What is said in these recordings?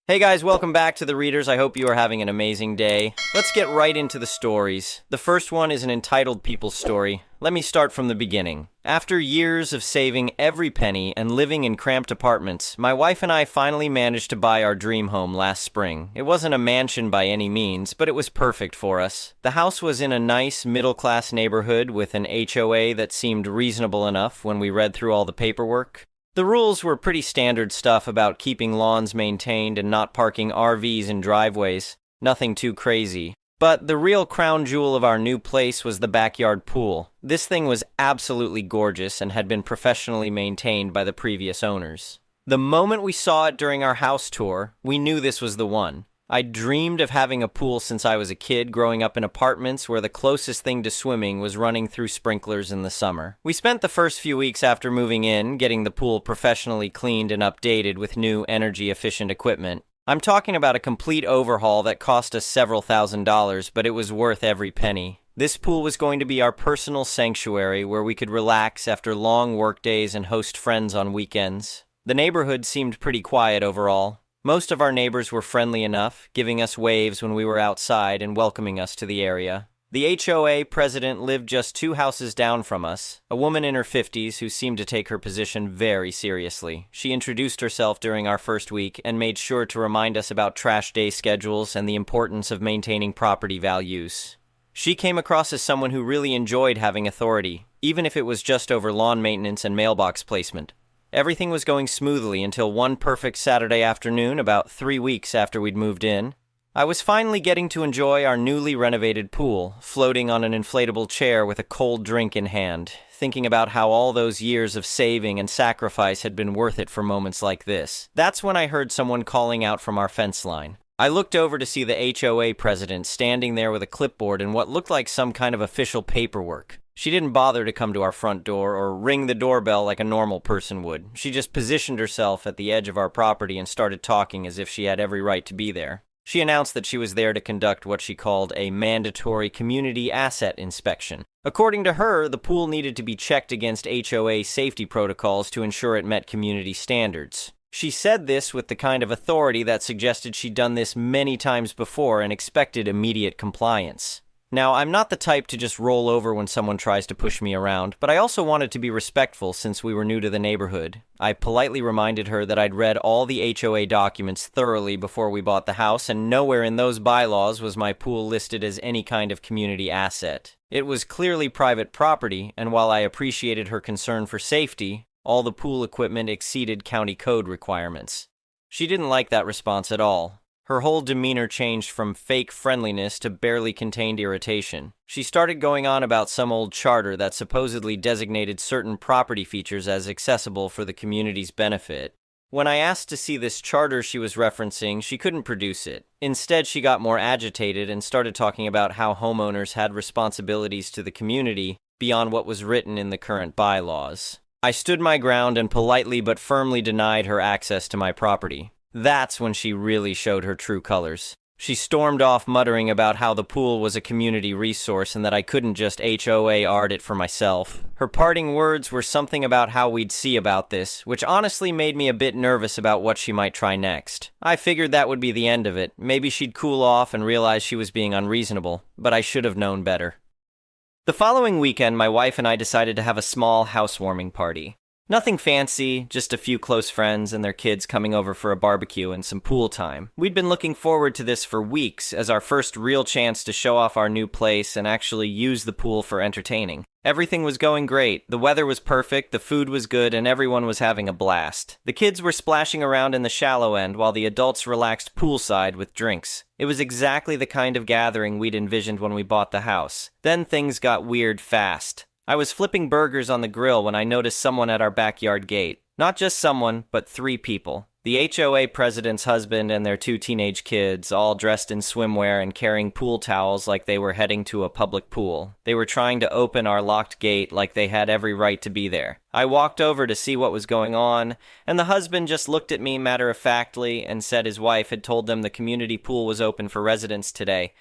Hey guys, welcome back to the Readers. I hope you are having an amazing day. Let's get right into the stories. The first one is an entitled people story. Let me start from the beginning. After years of saving every penny and living in cramped apartments, my wife and I finally managed to buy our dream home last spring. It wasn't a mansion by any means, but it was perfect for us. The house was in a nice middle-class neighborhood with an HOA that seemed reasonable enough when we read through all the paperwork. The rules were pretty standard stuff about keeping lawns maintained and not parking RVs in driveways. Nothing too crazy. But the real crown jewel of our new place was the backyard pool. This thing was absolutely gorgeous and had been professionally maintained by the previous owners. The moment we saw it during our house tour, we knew this was the one. I dreamed of having a pool since I was a kid, growing up in apartments where the closest thing to swimming was running through sprinklers in the summer. We spent the first few weeks after moving in getting the pool professionally cleaned and updated with new energy-efficient equipment. I'm talking about a complete overhaul that cost us several $1,000s, but it was worth every penny. This pool was going to be our personal sanctuary where we could relax after long workdays and host friends on weekends. The neighborhood seemed pretty quiet overall. Most of our neighbors were friendly enough, giving us waves when we were outside and welcoming us to the area. The HOA president lived just 2 houses down from us, a woman in her 50s who seemed to take her position very seriously. She introduced herself during our first week and made sure to remind us about trash day schedules and the importance of maintaining property values. She came across as someone who really enjoyed having authority, even if it was just over lawn maintenance and mailbox placement. Everything was going smoothly until one perfect Saturday afternoon about 3 weeks after we'd moved in. I was finally getting to enjoy our newly renovated pool, floating on an inflatable chair with a cold drink in hand, thinking about how all those years of saving and sacrifice had been worth it for moments like this. That's when I heard someone calling out from our fence line. I looked over to see the HOA president standing there with a clipboard and what looked like some kind of official paperwork. She didn't bother to come to our front door or ring the doorbell like a normal person would. She just positioned herself at the edge of our property and started talking as if she had every right to be there. She announced that she was there to conduct what she called a mandatory community asset inspection. According to her, the pool needed to be checked against HOA safety protocols to ensure it met community standards. She said this with the kind of authority that suggested she'd done this many times before and expected immediate compliance. Now, I'm not the type to just roll over when someone tries to push me around, but I also wanted to be respectful since we were new to the neighborhood. I politely reminded her that I'd read all the HOA documents thoroughly before we bought the house, and nowhere in those bylaws was my pool listed as any kind of community asset. It was clearly private property, and while I appreciated her concern for safety, all the pool equipment exceeded county code requirements. She didn't like that response at all. Her whole demeanor changed from fake friendliness to barely contained irritation. She started going on about some old charter that supposedly designated certain property features as accessible for the community's benefit. When I asked to see this charter she was referencing, she couldn't produce it. Instead, she got more agitated and started talking about how homeowners had responsibilities to the community beyond what was written in the current bylaws. I stood my ground and politely but firmly denied her access to my property. That's when she really showed her true colors. She stormed off muttering about how the pool was a community resource and that I couldn't just HOA-ard it for myself. Her parting words were something about how we'd see about this, which honestly made me a bit nervous about what she might try next. I figured that would be the end of it. Maybe she'd cool off and realize she was being unreasonable, but I should have known better. The following weekend, my wife and I decided to have a small housewarming party. Nothing fancy, just a few close friends and their kids coming over for a barbecue and some pool time. We'd been looking forward to this for weeks as our first real chance to show off our new place and actually use the pool for entertaining. Everything was going great. The weather was perfect, the food was good, and everyone was having a blast. The kids were splashing around in the shallow end while the adults relaxed poolside with drinks. It was exactly the kind of gathering we'd envisioned when we bought the house. Then things got weird fast. I was flipping burgers on the grill when I noticed someone at our backyard gate. Not just someone, but 3 people. The HOA president's husband and their 2 teenage kids, all dressed in swimwear and carrying pool towels like they were heading to a public pool. They were trying to open our locked gate like they had every right to be there. I walked over to see what was going on, and the husband just looked at me matter-of-factly and said his wife had told them the community pool was open for residents today.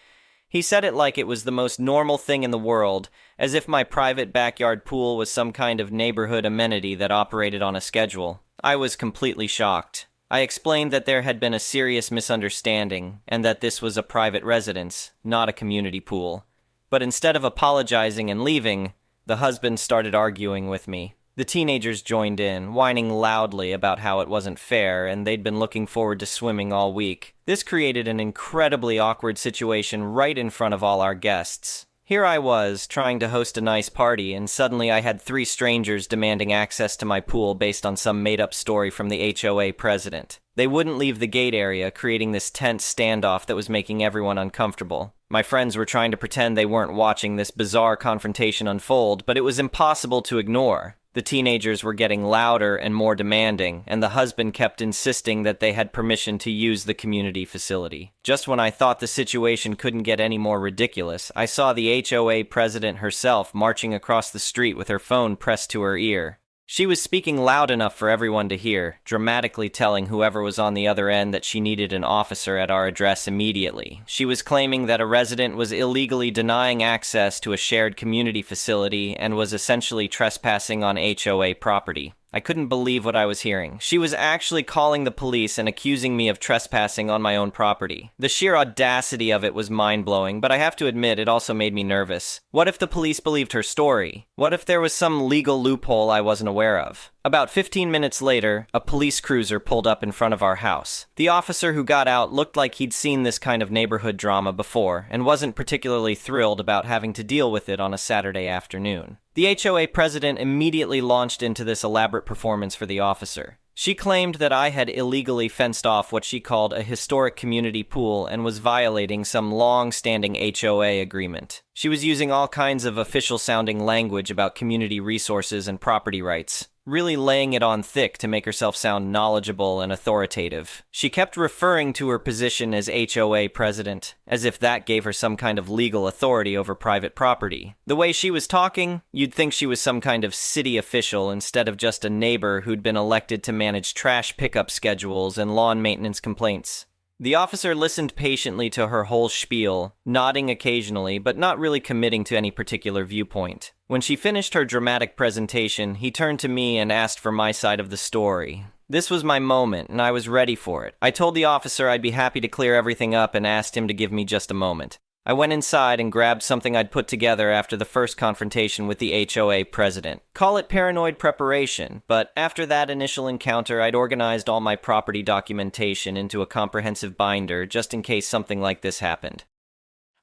He said it like it was the most normal thing in the world, as if my private backyard pool was some kind of neighborhood amenity that operated on a schedule. I was completely shocked. I explained that there had been a serious misunderstanding and that this was a private residence, not a community pool. But instead of apologizing and leaving, the husband started arguing with me. The teenagers joined in, whining loudly about how it wasn't fair and they'd been looking forward to swimming all week. This created an incredibly awkward situation right in front of all our guests. Here I was, trying to host a nice party, and suddenly I had 3 strangers demanding access to my pool based on some made-up story from the HOA president. They wouldn't leave the gate area, creating this tense standoff that was making everyone uncomfortable. My friends were trying to pretend they weren't watching this bizarre confrontation unfold, but it was impossible to ignore. The teenagers were getting louder and more demanding, and the husband kept insisting that they had permission to use the community facility. Just when I thought the situation couldn't get any more ridiculous, I saw the HOA president herself marching across the street with her phone pressed to her ear. She was speaking loud enough for everyone to hear, dramatically telling whoever was on the other end that she needed an officer at our address immediately. She was claiming that a resident was illegally denying access to a shared community facility and was essentially trespassing on HOA property. I couldn't believe what I was hearing. She was actually calling the police and accusing me of trespassing on my own property. The sheer audacity of it was mind-blowing, but I have to admit it also made me nervous. What if the police believed her story? What if there was some legal loophole I wasn't aware of? About 15 minutes later, a police cruiser pulled up in front of our house. The officer who got out looked like he'd seen this kind of neighborhood drama before and wasn't particularly thrilled about having to deal with it on a Saturday afternoon. The HOA president immediately launched into this elaborate performance for the officer. She claimed that I had illegally fenced off what she called a historic community pool and was violating some long-standing HOA agreement. She was using all kinds of official-sounding language about community resources and property rights, really laying it on thick to make herself sound knowledgeable and authoritative. She kept referring to her position as HOA president, as if that gave her some kind of legal authority over private property. The way she was talking, you'd think she was some kind of city official instead of just a neighbor who'd been elected to manage trash pickup schedules and lawn maintenance complaints. The officer listened patiently to her whole spiel, nodding occasionally, but not really committing to any particular viewpoint. When she finished her dramatic presentation, he turned to me and asked for my side of the story. This was my moment, and I was ready for it. I told the officer I'd be happy to clear everything up and asked him to give me just a moment. I went inside and grabbed something I'd put together after the first confrontation with the HOA president. Call it paranoid preparation, but after that initial encounter, I'd organized all my property documentation into a comprehensive binder just in case something like this happened.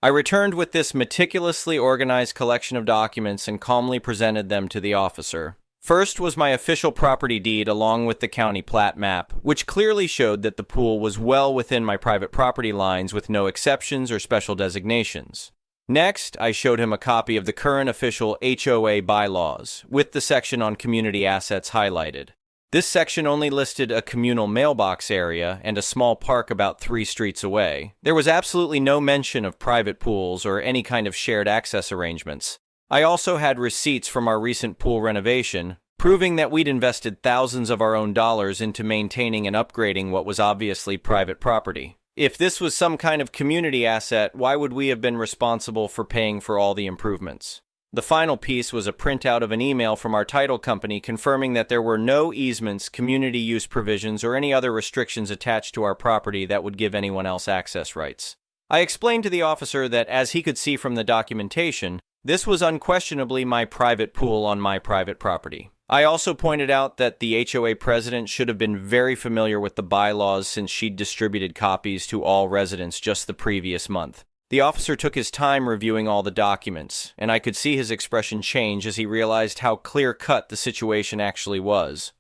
I returned with this meticulously organized collection of documents and calmly presented them to the officer. First was my official property deed along with the county plat map, which clearly showed that the pool was well within my private property lines with no exceptions or special designations. Next, I showed him a copy of the current official HOA bylaws, with the section on community assets highlighted. This section only listed a communal mailbox area and a small park about 3 streets away. There was absolutely no mention of private pools or any kind of shared access arrangements. I also had receipts from our recent pool renovation, proving that we'd invested thousands of our own dollars into maintaining and upgrading what was obviously private property. If this was some kind of community asset, why would we have been responsible for paying for all the improvements? The final piece was a printout of an email from our title company confirming that there were no easements, community use provisions, or any other restrictions attached to our property that would give anyone else access rights. I explained to the officer that, as he could see from the documentation, this was unquestionably my private pool on my private property. I also pointed out that the HOA president should have been very familiar with the bylaws since she'd distributed copies to all residents just the previous month. The officer took his time reviewing all the documents, and I could see his expression change as he realized how clear-cut the situation actually was.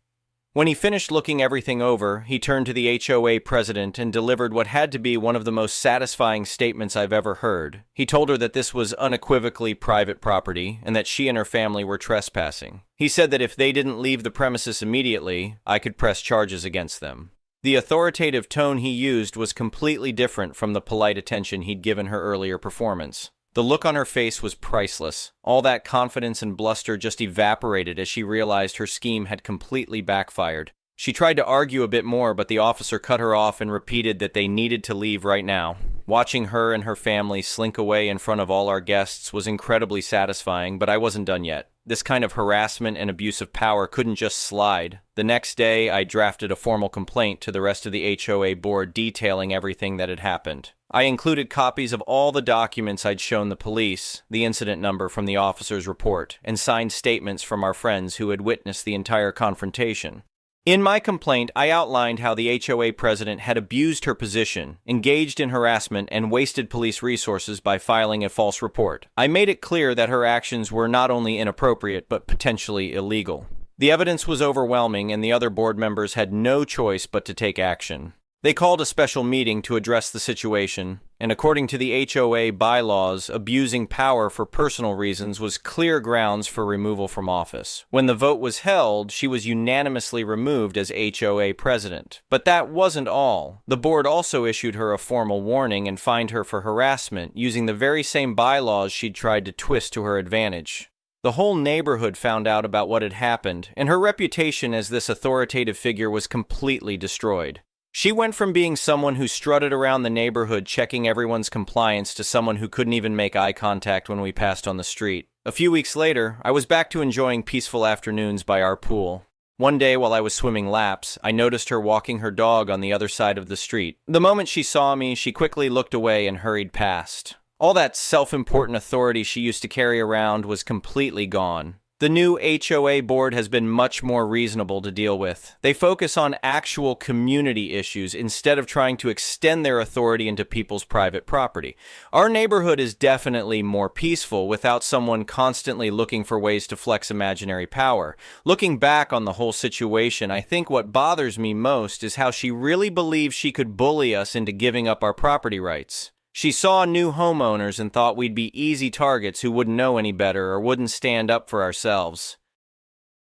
When he finished looking everything over, he turned to the HOA president and delivered what had to be one of the most satisfying statements I've ever heard. He told her that this was unequivocally private property and that she and her family were trespassing. He said that if they didn't leave the premises immediately, I could press charges against them. The authoritative tone he used was completely different from the polite attention he'd given her earlier performance. The look on her face was priceless. All that confidence and bluster just evaporated as she realized her scheme had completely backfired. She tried to argue a bit more, but the officer cut her off and repeated that they needed to leave right now. Watching her and her family slink away in front of all our guests was incredibly satisfying, but I wasn't done yet. This kind of harassment and abuse of power couldn't just slide. The next day, I drafted a formal complaint to the rest of the HOA board detailing everything that had happened. I included copies of all the documents I'd shown the police, the incident number from the officer's report, and signed statements from our friends who had witnessed the entire confrontation. In my complaint, I outlined how the HOA president had abused her position, engaged in harassment, and wasted police resources by filing a false report. I made it clear that her actions were not only inappropriate, but potentially illegal. The evidence was overwhelming, and the other board members had no choice but to take action. They called a special meeting to address the situation, and according to the HOA bylaws, abusing power for personal reasons was clear grounds for removal from office. When the vote was held, she was unanimously removed as HOA president. But that wasn't all. The board also issued her a formal warning and fined her for harassment, using the very same bylaws she'd tried to twist to her advantage. The whole neighborhood found out about what had happened, and her reputation as this authoritative figure was completely destroyed. She went from being someone who strutted around the neighborhood checking everyone's compliance to someone who couldn't even make eye contact when we passed on the street. A few weeks later, I was back to enjoying peaceful afternoons by our pool. One day while I was swimming laps, I noticed her walking her dog on the other side of the street. The moment she saw me, she quickly looked away and hurried past. All that self-important authority she used to carry around was completely gone. The new HOA board has been much more reasonable to deal with. They focus on actual community issues instead of trying to extend their authority into people's private property. Our neighborhood is definitely more peaceful without someone constantly looking for ways to flex imaginary power. Looking back on the whole situation, I think what bothers me most is how she really believes she could bully us into giving up our property rights. She saw new homeowners and thought we'd be easy targets who wouldn't know any better or wouldn't stand up for ourselves.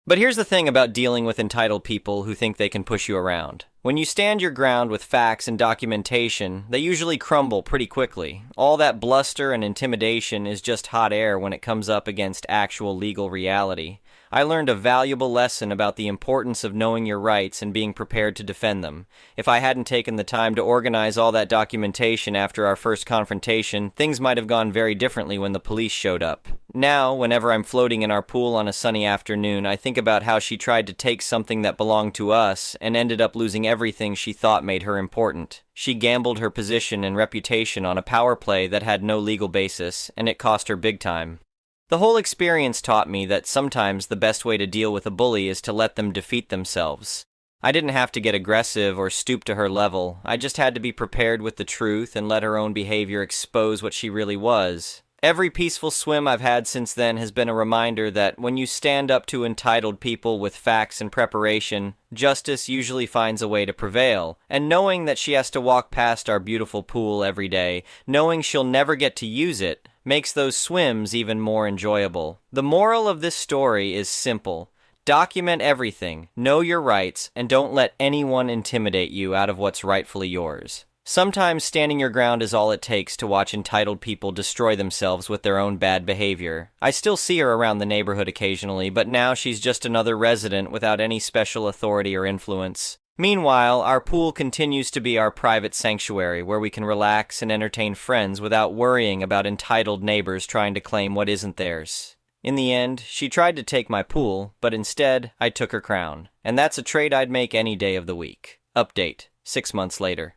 But here's the thing about dealing with entitled people who think they can push you around. When you stand your ground with facts and documentation, they usually crumble pretty quickly. All that bluster and intimidation is just hot air when it comes up against actual legal reality. I learned a valuable lesson about the importance of knowing your rights and being prepared to defend them. If I hadn't taken the time to organize all that documentation after our first confrontation, things might have gone very differently when the police showed up. Now, whenever I'm floating in our pool on a sunny afternoon, I think about how she tried to take something that belonged to us and ended up losing everything she thought made her important. She gambled her position and reputation on a power play that had no legal basis, and it cost her big time. The whole experience taught me that sometimes the best way to deal with a bully is to let them defeat themselves. I didn't have to get aggressive or stoop to her level. I just had to be prepared with the truth and let her own behavior expose what she really was. Every peaceful swim I've had since then has been a reminder that when you stand up to entitled people with facts and preparation, justice usually finds a way to prevail. And knowing that she has to walk past our beautiful pool every day, knowing she'll never get to use it, makes those swims even more enjoyable. The moral of this story is simple. Document everything, know your rights, and don't let anyone intimidate you out of what's rightfully yours. Sometimes standing your ground is all it takes to watch entitled people destroy themselves with their own bad behavior. I still see her around the neighborhood occasionally, but now she's just another resident without any special authority or influence. Meanwhile, our pool continues to be our private sanctuary where we can relax and entertain friends without worrying about entitled neighbors trying to claim what isn't theirs. In the end, she tried to take my pool, but instead, I took her crown. And that's a trade I'd make any day of the week. Update, 6 months later.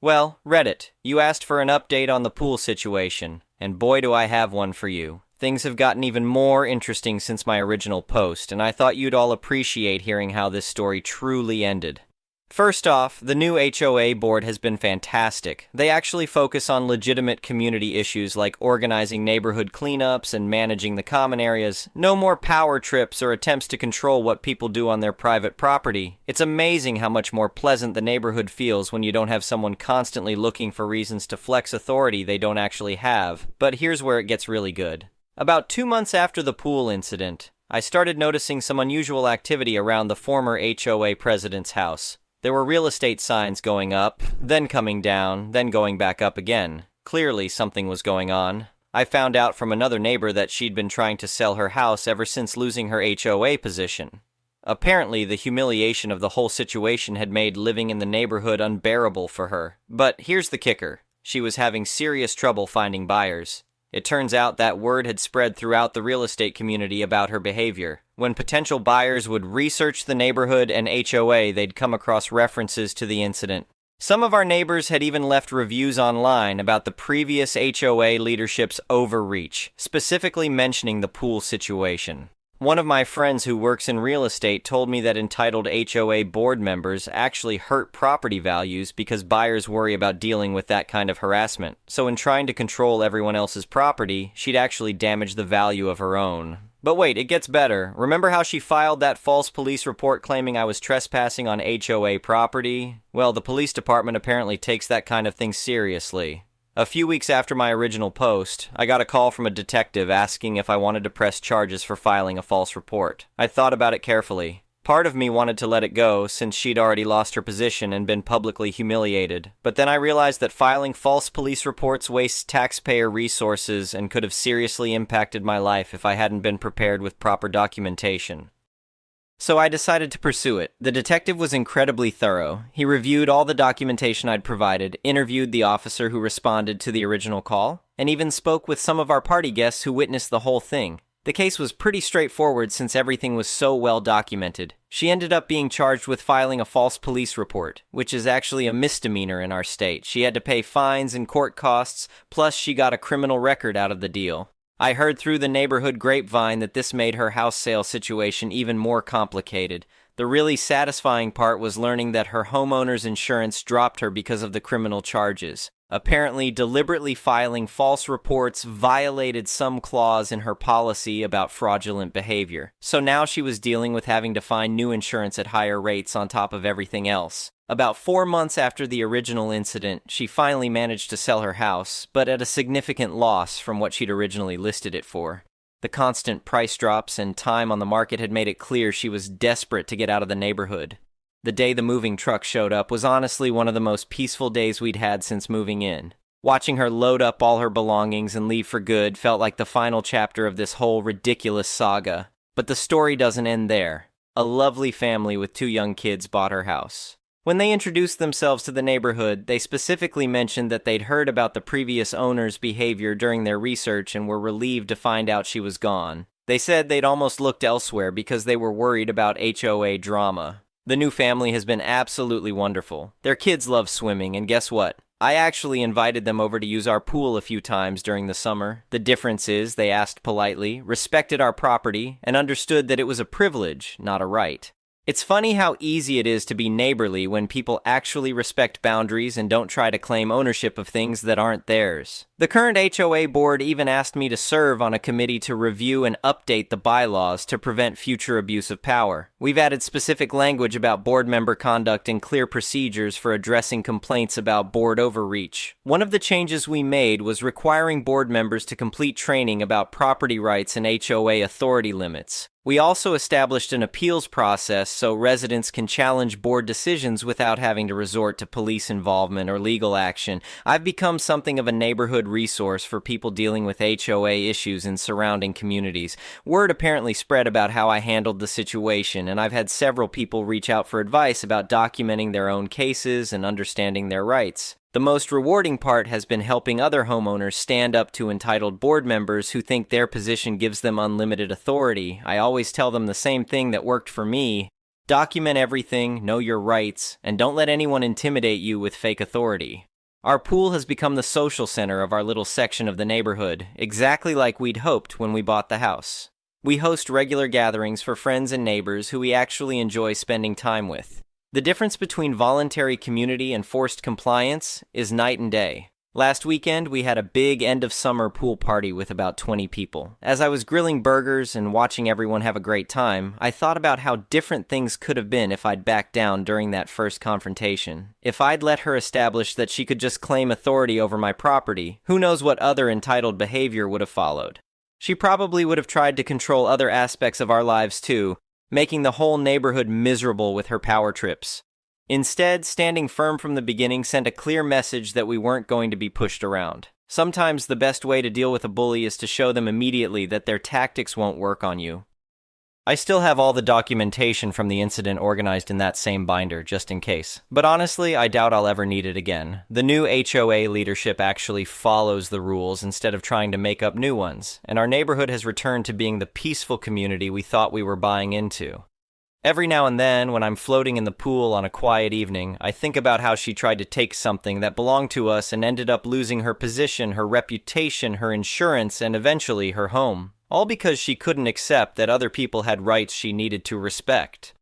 Well, Reddit, you asked for an update on the pool situation, and boy do I have one for you. Things have gotten even more interesting since my original post, and I thought you'd all appreciate hearing how this story truly ended. First off, the new HOA board has been fantastic. They actually focus on legitimate community issues like organizing neighborhood cleanups and managing the common areas. No more power trips or attempts to control what people do on their private property. It's amazing how much more pleasant the neighborhood feels when you don't have someone constantly looking for reasons to flex authority they don't actually have. But here's where it gets really good. About 2 months after the pool incident, I started noticing some unusual activity around the former HOA president's house. There were real estate signs going up, then coming down, then going back up again. Clearly something was going on. I found out from another neighbor that she'd been trying to sell her house ever since losing her HOA position. Apparently, the humiliation of the whole situation had made living in the neighborhood unbearable for her. But here's the kicker. She was having serious trouble finding buyers. It turns out that word had spread throughout the real estate community about her behavior. When potential buyers would research the neighborhood and HOA, they'd come across references to the incident. Some of our neighbors had even left reviews online about the previous HOA leadership's overreach, specifically mentioning the pool situation. One of my friends who works in real estate told me that entitled HOA board members actually hurt property values because buyers worry about dealing with that kind of harassment. So in trying to control everyone else's property, she'd actually damage the value of her own. But wait, it gets better. Remember how she filed that false police report claiming I was trespassing on HOA property? Well, the police department apparently takes that kind of thing seriously. A few weeks after my original post, I got a call from a detective asking if I wanted to press charges for filing a false report. I thought about it carefully. Part of me wanted to let it go since she'd already lost her position and been publicly humiliated. But then I realized that filing false police reports wastes taxpayer resources and could have seriously impacted my life if I hadn't been prepared with proper documentation. So I decided to pursue it. The detective was incredibly thorough. He reviewed all the documentation I'd provided, interviewed the officer who responded to the original call, and even spoke with some of our party guests who witnessed the whole thing. The case was pretty straightforward since everything was so well documented. She ended up being charged with filing a false police report, which is actually a misdemeanor in our state. She had to pay fines and court costs, plus she got a criminal record out of the deal. I heard through the neighborhood grapevine that this made her house sale situation even more complicated. The really satisfying part was learning that her homeowner's insurance dropped her because of the criminal charges. Apparently, deliberately filing false reports violated some clause in her policy about fraudulent behavior. So now she was dealing with having to find new insurance at higher rates on top of everything else. About 4 months after the original incident, she finally managed to sell her house, but at a significant loss from what she'd originally listed it for. The constant price drops and time on the market had made it clear she was desperate to get out of the neighborhood. The day the moving truck showed up was honestly one of the most peaceful days we'd had since moving in. Watching her load up all her belongings and leave for good felt like the final chapter of this whole ridiculous saga. But the story doesn't end there. A lovely family with 2 young kids bought her house. When they introduced themselves to the neighborhood, they specifically mentioned that they'd heard about the previous owner's behavior during their research and were relieved to find out she was gone. They said they'd almost looked elsewhere because they were worried about HOA drama. The new family has been absolutely wonderful. Their kids love swimming, and guess what? I actually invited them over to use our pool a few times during the summer. The difference is, they asked politely, respected our property, and understood that it was a privilege, not a right. It's funny how easy it is to be neighborly when people actually respect boundaries and don't try to claim ownership of things that aren't theirs. The current HOA board even asked me to serve on a committee to review and update the bylaws to prevent future abuse of power. We've added specific language about board member conduct and clear procedures for addressing complaints about board overreach. One of the changes we made was requiring board members to complete training about property rights and HOA authority limits. We also established an appeals process so residents can challenge board decisions without having to resort to police involvement or legal action. I've become something of a neighborhood resource for people dealing with HOA issues in surrounding communities. Word apparently spread about how I handled the situation, and I've had several people reach out for advice about documenting their own cases and understanding their rights. The most rewarding part has been helping other homeowners stand up to entitled board members who think their position gives them unlimited authority. I always tell them the same thing that worked for me. Document everything, know your rights, and don't let anyone intimidate you with fake authority. Our pool has become the social center of our little section of the neighborhood, exactly like we'd hoped when we bought the house. We host regular gatherings for friends and neighbors who we actually enjoy spending time with. The difference between voluntary community and forced compliance is night and day. Last weekend, we had a big end-of-summer pool party with about 20 people. As I was grilling burgers and watching everyone have a great time, I thought about how different things could have been if I'd backed down during that first confrontation. If I'd let her establish that she could just claim authority over my property, who knows what other entitled behavior would have followed. She probably would have tried to control other aspects of our lives too, making the whole neighborhood miserable with her power trips. Instead, standing firm from the beginning sent a clear message that we weren't going to be pushed around. Sometimes the best way to deal with a bully is to show them immediately that their tactics won't work on you. I still have all the documentation from the incident organized in that same binder, just in case. But honestly, I doubt I'll ever need it again. The new HOA leadership actually follows the rules instead of trying to make up new ones, and our neighborhood has returned to being the peaceful community we thought we were buying into. Every now and then, when I'm floating in the pool on a quiet evening, I think about how she tried to take something that belonged to us and ended up losing her position, her reputation, her insurance, and eventually her home. All because she couldn't accept that other people had rights she needed to respect.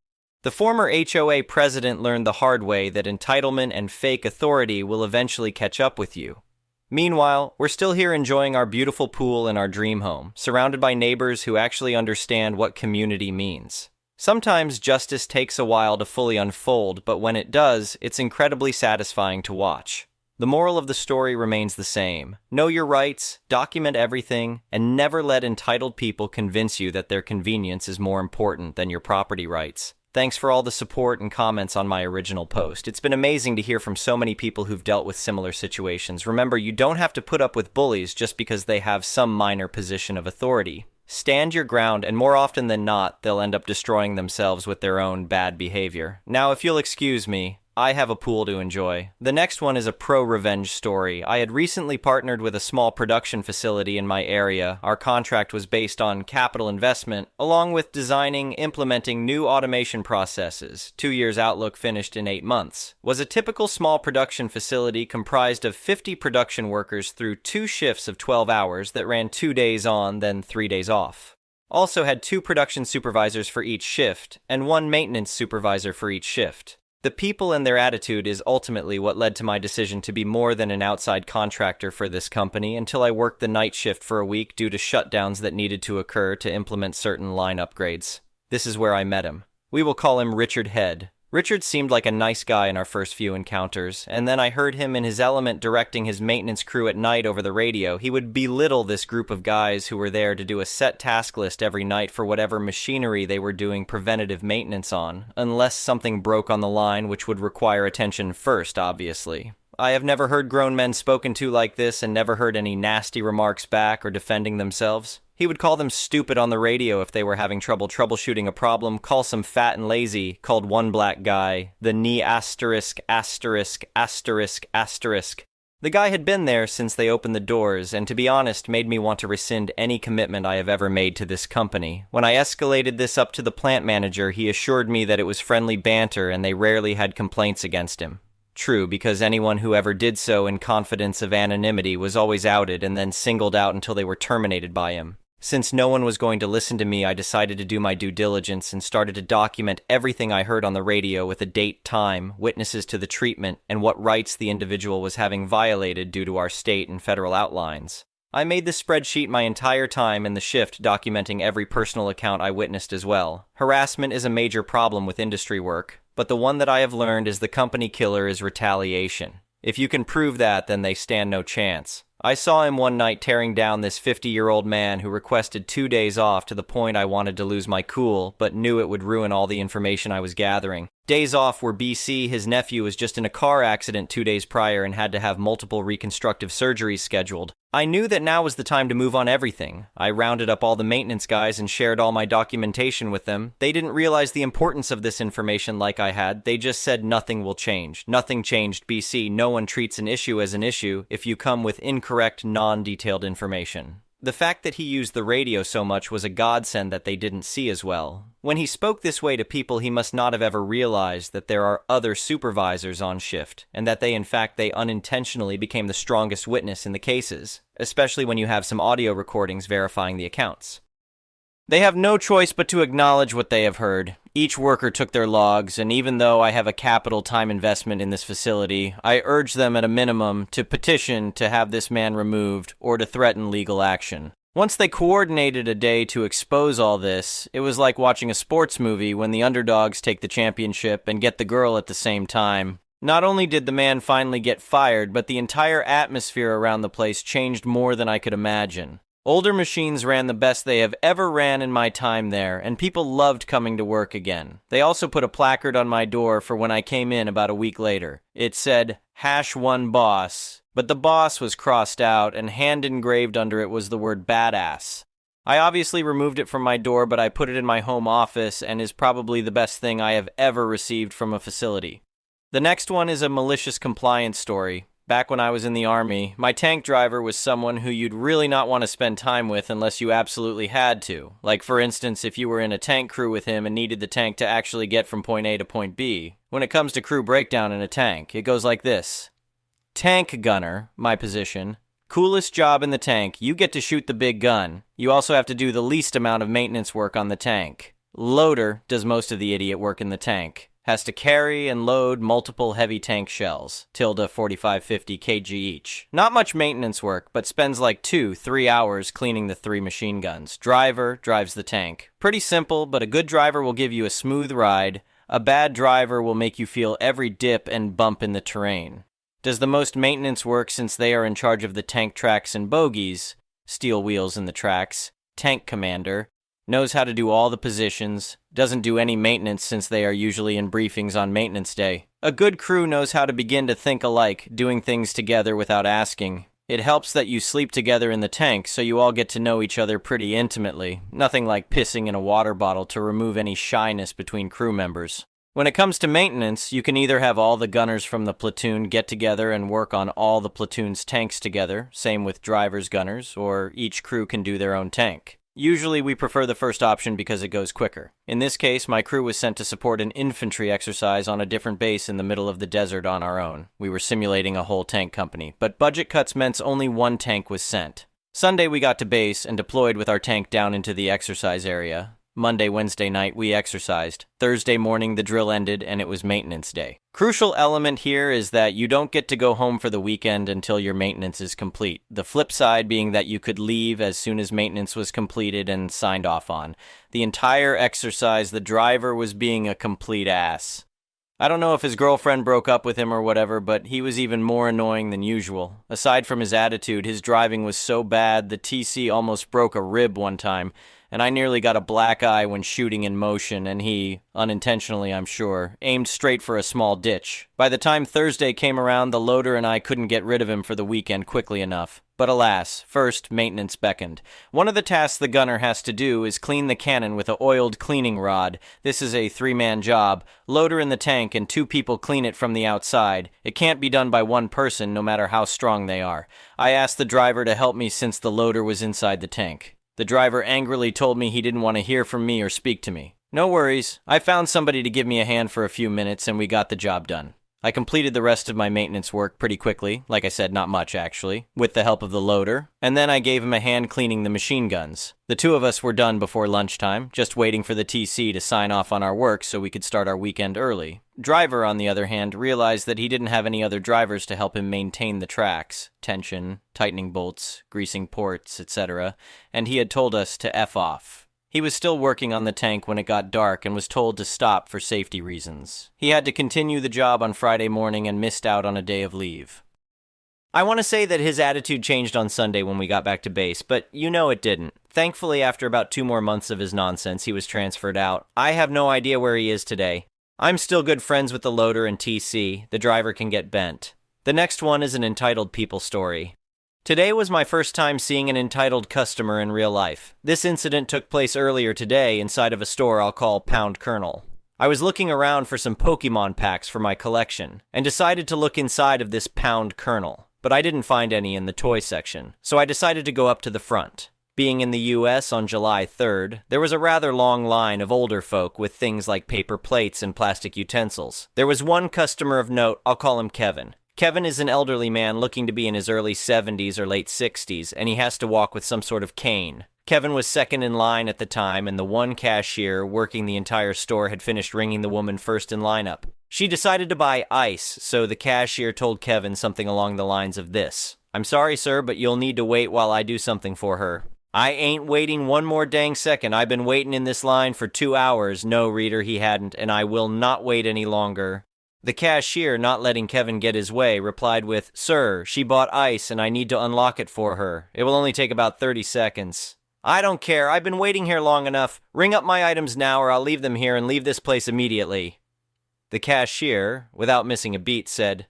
The former HOA president learned the hard way that entitlement and fake authority will eventually catch up with you. Meanwhile, we're still here enjoying our beautiful pool in our dream home, surrounded by neighbors who actually understand what community means. Sometimes justice takes a while to fully unfold, but when it does, it's incredibly satisfying to watch. The moral of the story remains the same. Know your rights, document everything, and never let entitled people convince you that their convenience is more important than your property rights. Thanks for all the support and comments on my original post. It's been amazing to hear from so many people who've dealt with similar situations. Remember, you don't have to put up with bullies just because they have some minor position of authority. Stand your ground, and more often than not, they'll end up destroying themselves with their own bad behavior. Now, if you'll excuse me, I have a pool to enjoy. The next one is a pro-revenge story. I had recently partnered with a small production facility in my area. Our contract was based on capital investment, along with designing, implementing new automation processes. 2 years outlook finished in 8 months. Was a typical small production facility comprised of 50 production workers through 2 shifts of 12 hours that ran 2 days on, then 3 days off. Also had 2 production supervisors for each shift, and 1 maintenance supervisor for each shift. The people and their attitude is ultimately what led to my decision to be more than an outside contractor for this company until I worked the night shift for a week due to shutdowns that needed to occur to implement certain line upgrades. This is where I met him. We will call him Richard Head. Richard seemed like a nice guy in our first few encounters, and then I heard him in his element directing his maintenance crew at night over the radio. He would belittle this group of guys who were there to do a set task list every night for whatever machinery they were doing preventative maintenance on, unless something broke on the line, which would require attention first, obviously. I have never heard grown men spoken to like this and never heard any nasty remarks back or defending themselves. He would call them stupid on the radio if they were having trouble troubleshooting a problem, call some fat and lazy, called one black guy the knee asterisk asterisk asterisk asterisk. The guy had been there since they opened the doors, and to be honest, made me want to rescind any commitment I have ever made to this company. When I escalated this up to the plant manager, he assured me that it was friendly banter and they rarely had complaints against him. True, because anyone who ever did so in confidence of anonymity was always outed and then singled out until they were terminated by him. Since no one was going to listen to me, I decided to do my due diligence and started to document everything I heard on the radio with a date, time, witnesses to the treatment, and what rights the individual was having violated due to our state and federal outlines. I made this spreadsheet my entire time in the shift, documenting every personal account I witnessed as well. Harassment is a major problem with industry work, but the one that I have learned is the company killer is retaliation. If you can prove that, then they stand no chance. I saw him one night tearing down this 50-year-old man who requested 2 days off to the point I wanted to lose my cool, but knew it would ruin all the information I was gathering. Days off were BC, his nephew was just in a car accident 2 days prior and had to have multiple reconstructive surgeries scheduled. I knew that now was the time to move on everything. I rounded up all the maintenance guys and shared all my documentation with them. They didn't realize the importance of this information like I had. They just said nothing will change. Nothing changed, BC. No one treats an issue as an issue if you come with incorrect, non-detailed information. The fact that he used the radio so much was a godsend that they didn't see as well. When he spoke this way to people, he must not have ever realized that there are other supervisors on shift, and that they unintentionally became the strongest witness in the cases, especially when you have some audio recordings verifying the accounts. They have no choice but to acknowledge what they have heard. Each worker took their logs, and even though I have a capital time investment in this facility, I urge them at a minimum to petition to have this man removed or to threaten legal action. Once they coordinated a day to expose all this, it was like watching a sports movie when the underdogs take the championship and get the girl at the same time. Not only did the man finally get fired, but the entire atmosphere around the place changed more than I could imagine. Older machines ran the best they have ever ran in my time there, and people loved coming to work again. They also put a placard on my door for when I came in about a week later. It said, #1 boss, but the boss was crossed out, and hand engraved under it was the word badass. I obviously removed it from my door, but I put it in my home office and is probably the best thing I have ever received from a facility. The next one is a malicious compliance story. Back when I was in the Army, my tank driver was someone who you'd really not want to spend time with unless you absolutely had to. Like, for instance, if you were in a tank crew with him and needed the tank to actually get from point A to point B. When it comes to crew breakdown in a tank, it goes like this. Tank gunner, my position. Coolest job in the tank. You get to shoot the big gun. You also have to do the least amount of maintenance work on the tank. Loader does most of the idiot work in the tank. Has to carry and load multiple heavy tank shells, tilde 45-50 kg each. Not much maintenance work, but spends like 2-3 hours cleaning the 3 machine guns. Driver drives the tank. Pretty simple, but a good driver will give you a smooth ride. A bad driver will make you feel every dip and bump in the terrain. Does the most maintenance work since they are in charge of the tank tracks and bogies, steel wheels in the tracks, tank commander, knows how to do all the positions, doesn't do any maintenance since they are usually in briefings on maintenance day. A good crew knows how to begin to think alike, doing things together without asking. It helps that you sleep together in the tank, so you all get to know each other pretty intimately. Nothing like pissing in a water bottle to remove any shyness between crew members. When it comes to maintenance, you can either have all the gunners from the platoon get together and work on all the platoon's tanks together, same with drivers' gunners, or each crew can do their own tank. Usually we prefer the first option because it goes quicker. In this case, my crew was sent to support an infantry exercise on a different base in the middle of the desert on our own. We were simulating a whole tank company, but budget cuts meant only one tank was sent. Sunday we got to base and deployed with our tank down into the exercise area. Monday, Wednesday night, we exercised. Thursday morning, the drill ended, and it was maintenance day. Crucial element here is that you don't get to go home for the weekend until your maintenance is complete. The flip side being that you could leave as soon as maintenance was completed and signed off on. The entire exercise, the driver was being a complete ass. I don't know if his girlfriend broke up with him or whatever, but he was even more annoying than usual. Aside from his attitude, his driving was so bad, the TC almost broke a rib one time, and I nearly got a black eye when shooting in motion, and he, unintentionally I'm sure, aimed straight for a small ditch. By the time Thursday came around, the loader and I couldn't get rid of him for the weekend quickly enough. But alas, first, maintenance beckoned. One of the tasks the gunner has to do is clean the cannon with an oiled cleaning rod. This is a 3-man job. Loader in the tank and 2 people clean it from the outside. It can't be done by one person, no matter how strong they are. I asked the driver to help me since the loader was inside the tank. The driver angrily told me he didn't want to hear from me or speak to me. No worries. I found somebody to give me a hand for a few minutes and we got the job done. I completed the rest of my maintenance work pretty quickly, like I said, not much actually, with the help of the loader, and then I gave him a hand cleaning the machine guns. The 2 of us were done before lunchtime, just waiting for the TC to sign off on our work so we could start our weekend early. Driver, on the other hand, realized that he didn't have any other drivers to help him maintain the tracks, tension, tightening bolts, greasing ports, etc., and he had told us to F off. He was still working on the tank when it got dark and was told to stop for safety reasons. He had to continue the job on Friday morning and missed out on a day of leave. I want to say that his attitude changed on Sunday when we got back to base, but you know it didn't. Thankfully, after about 2 more months of his nonsense, he was transferred out. I have no idea where he is today. I'm still good friends with the loader and TC. The driver can get bent. The next one is an entitled people story. Today was my first time seeing an entitled customer in real life. This incident took place earlier today inside of a store I'll call Pound Colonel. I was looking around for some Pokemon packs for my collection, and decided to look inside of this Pound Colonel, but I didn't find any in the toy section, so I decided to go up to the front. Being in the US on July 3rd, there was a rather long line of older folk with things like paper plates and plastic utensils. There was one customer of note, I'll call him Kevin. Kevin is an elderly man looking to be in his early 70s or late 60s, and he has to walk with some sort of cane. Kevin was second in line at the time, and the one cashier working the entire store had finished ringing the woman first in lineup. She decided to buy ice, so the cashier told Kevin something along the lines of this. "I'm sorry, sir, but you'll need to wait while I do something for her." "I ain't waiting one more dang second. I've been waiting in this line for 2 hours. No, reader, he hadn't, and I will not wait any longer. The cashier, not letting Kevin get his way, replied with, "Sir, she bought ice and I need to unlock it for her. It will only take about 30 seconds. "I don't care. I've been waiting here long enough. Ring up my items now or I'll leave them here and leave this place immediately." The cashier, without missing a beat, said,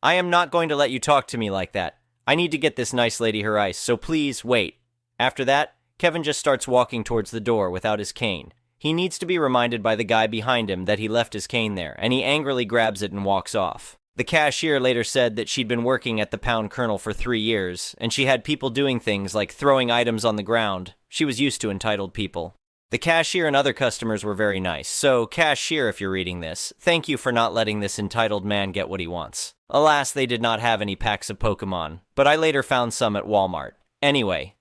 "I am not going to let you talk to me like that. I need to get this nice lady her ice, so please wait." After that, Kevin just starts walking towards the door without his cane. He needs to be reminded by the guy behind him that he left his cane there, and he angrily grabs it and walks off. The cashier later said that she'd been working at the Pound Kernel for 3 years, and she had people doing things like throwing items on the ground. She was used to entitled people. The cashier and other customers were very nice, so cashier, if you're reading this, thank you for not letting this entitled man get what he wants. Alas, they did not have any packs of Pokemon, but I later found some at Walmart. Anyway,